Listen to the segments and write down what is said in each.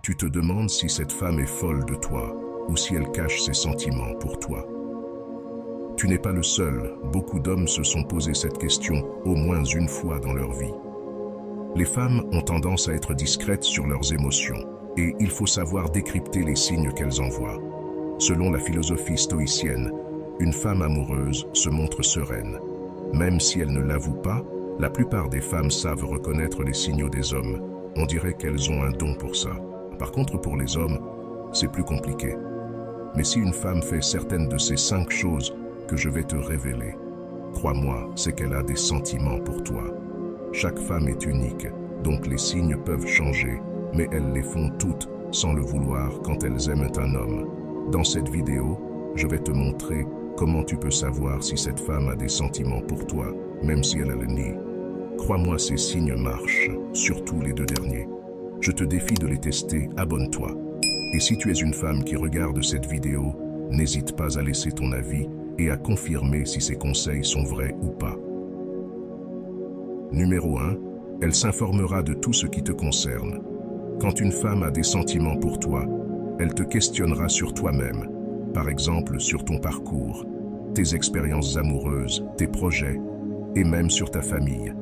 Tu te demandes si cette femme est folle de toi ou si elle cache ses sentiments pour toi. Tu n'es pas le seul, beaucoup d'hommes se sont posé cette question au moins une fois dans leur vie. Les femmes ont tendance à être discrètes sur leurs émotions et il faut savoir décrypter les signes qu'elles envoient. Selon la philosophie stoïcienne, une femme amoureuse se montre sereine. Même si elle ne l'avoue pas, la plupart des femmes savent reconnaître les signaux des hommes. On dirait qu'elles ont un don pour ça. Par contre, pour les hommes, c'est plus compliqué. Mais si une femme fait certaines de ces 5 choses que je vais te révéler, crois-moi, c'est qu'elle a des sentiments pour toi. Chaque femme est unique, donc les signes peuvent changer, mais elles les font toutes sans le vouloir quand elles aiment un homme. Dans cette vidéo, je vais te montrer comment tu peux savoir si cette femme a des sentiments pour toi, même si elle le nie. Crois-moi, ces signes marchent, surtout les 2 derniers. Je te défie de les tester, abonne-toi. Et si tu es une femme qui regarde cette vidéo, n'hésite pas à laisser ton avis et à confirmer si ces conseils sont vrais ou pas. Numéro 1. Elle s'informera de tout ce qui te concerne. Quand une femme a des sentiments pour toi, elle te questionnera sur toi-même, par exemple sur ton parcours, tes expériences amoureuses, tes projets, et même sur ta famille.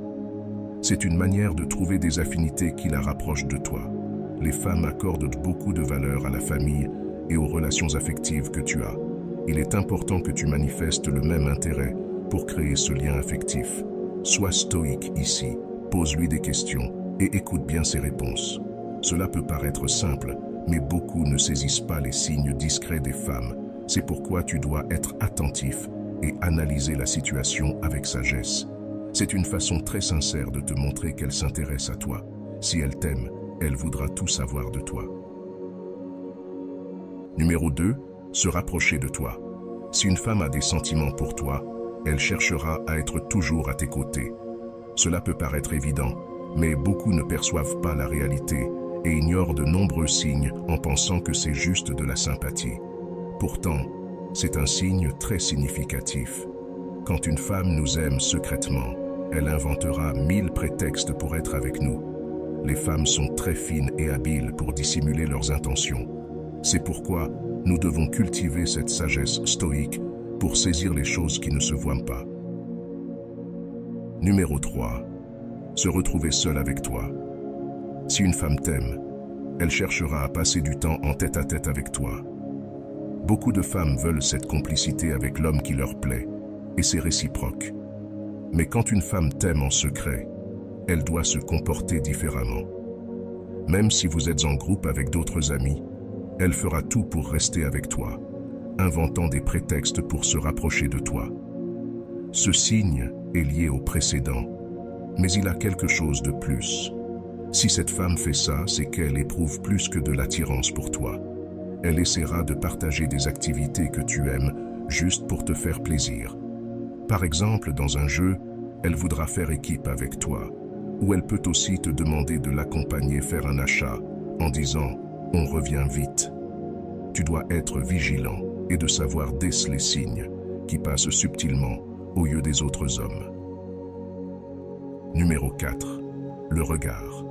C'est une manière de trouver des affinités qui la rapprochent de toi. Les femmes accordent beaucoup de valeur à la famille et aux relations affectives que tu as. Il est important que tu manifestes le même intérêt pour créer ce lien affectif. Sois stoïque ici, pose-lui des questions et écoute bien ses réponses. Cela peut paraître simple, mais beaucoup ne saisissent pas les signes discrets des femmes. C'est pourquoi tu dois être attentif et analyser la situation avec sagesse. C'est une façon très sincère de te montrer qu'elle s'intéresse à toi. Si elle t'aime, elle voudra tout savoir de toi. Numéro 2. Se rapprocher de toi. Si une femme a des sentiments pour toi, elle cherchera à être toujours à tes côtés. Cela peut paraître évident, mais beaucoup ne perçoivent pas la réalité et ignorent de nombreux signes en pensant que c'est juste de la sympathie. Pourtant, c'est un signe très significatif. Quand une femme nous aime secrètement, elle inventera 1000 prétextes pour être avec nous. Les femmes sont très fines et habiles pour dissimuler leurs intentions. C'est pourquoi nous devons cultiver cette sagesse stoïque pour saisir les choses qui ne se voient pas. Numéro 3. Se retrouver seule avec toi. Si une femme t'aime, elle cherchera à passer du temps en tête-à-tête avec toi. Beaucoup de femmes veulent cette complicité avec l'homme qui leur plaît, et c'est réciproque. Mais quand une femme t'aime en secret, elle doit se comporter différemment. Même si vous êtes en groupe avec d'autres amis, elle fera tout pour rester avec toi, inventant des prétextes pour se rapprocher de toi. Ce signe est lié au précédent, mais il a quelque chose de plus. Si cette femme fait ça, c'est qu'elle éprouve plus que de l'attirance pour toi. Elle essaiera de partager des activités que tu aimes juste pour te faire plaisir. Par exemple, dans un jeu, elle voudra faire équipe avec toi, ou elle peut aussi te demander de l'accompagner faire un achat en disant « on revient vite ». Tu dois être vigilant et de savoir déceler les signes qui passent subtilement aux yeux des autres hommes. Numéro 4. Le regard.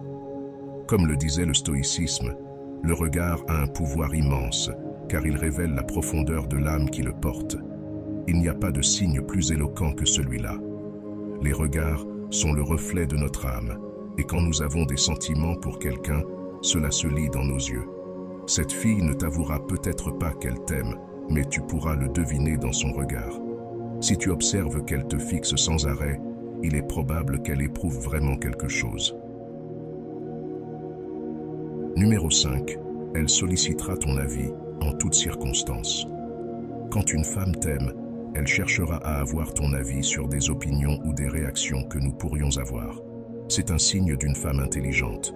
Comme le disait le stoïcisme, le regard a un pouvoir immense car il révèle la profondeur de l'âme qui le porte. Il n'y a pas de signe plus éloquent que celui-là. Les regards sont le reflet de notre âme et quand nous avons des sentiments pour quelqu'un, cela se lit dans nos yeux. Cette fille ne t'avouera peut-être pas qu'elle t'aime, mais tu pourras le deviner dans son regard. Si tu observes qu'elle te fixe sans arrêt, il est probable qu'elle éprouve vraiment quelque chose. Numéro 5. Elle sollicitera ton avis en toutes circonstances. Quand une femme t'aime, elle cherchera à avoir ton avis sur des opinions ou des réactions que nous pourrions avoir. C'est un signe d'une femme intelligente.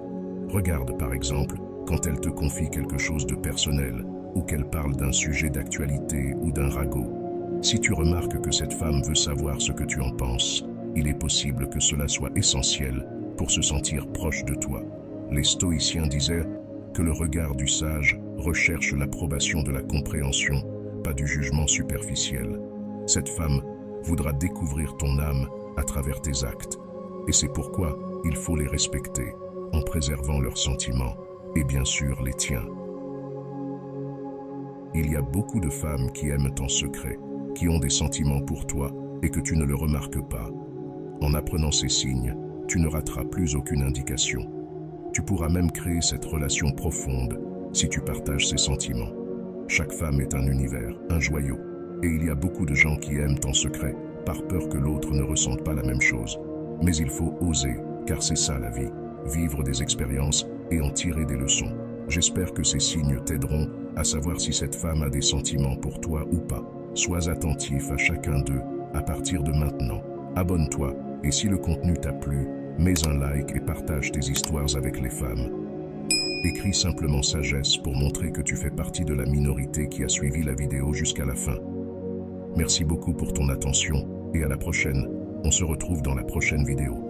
Regarde par exemple quand elle te confie quelque chose de personnel ou qu'elle parle d'un sujet d'actualité ou d'un ragot. Si tu remarques que cette femme veut savoir ce que tu en penses, il est possible que cela soit essentiel pour se sentir proche de toi. Les stoïciens disaient que le regard du sage recherche l'approbation de la compréhension, pas du jugement superficiel. Cette femme voudra découvrir ton âme à travers tes actes, et c'est pourquoi il faut les respecter en préservant leurs sentiments et bien sûr les tiens. Il y a beaucoup de femmes qui aiment en secret, qui ont des sentiments pour toi et que tu ne le remarques pas. En apprenant ces signes, tu ne rateras plus aucune indication. Tu pourras même créer cette relation profonde si tu partages ces sentiments. Chaque femme est un univers, un joyau, et il y a beaucoup de gens qui aiment en secret par peur que l'autre ne ressente pas la même chose. Mais il faut oser, car c'est ça la vie, vivre des expériences et en tirer des leçons. J'espère que ces signes t'aideront à savoir si cette femme a des sentiments pour toi ou pas. Sois attentif à chacun d'eux à partir de maintenant. Abonne-toi et si le contenu t'a plu, mets un like et partage tes histoires avec les femmes. Écris simplement sagesse pour montrer que tu fais partie de la minorité qui a suivi la vidéo jusqu'à la fin. Merci beaucoup pour ton attention et à la prochaine. On se retrouve dans la prochaine vidéo.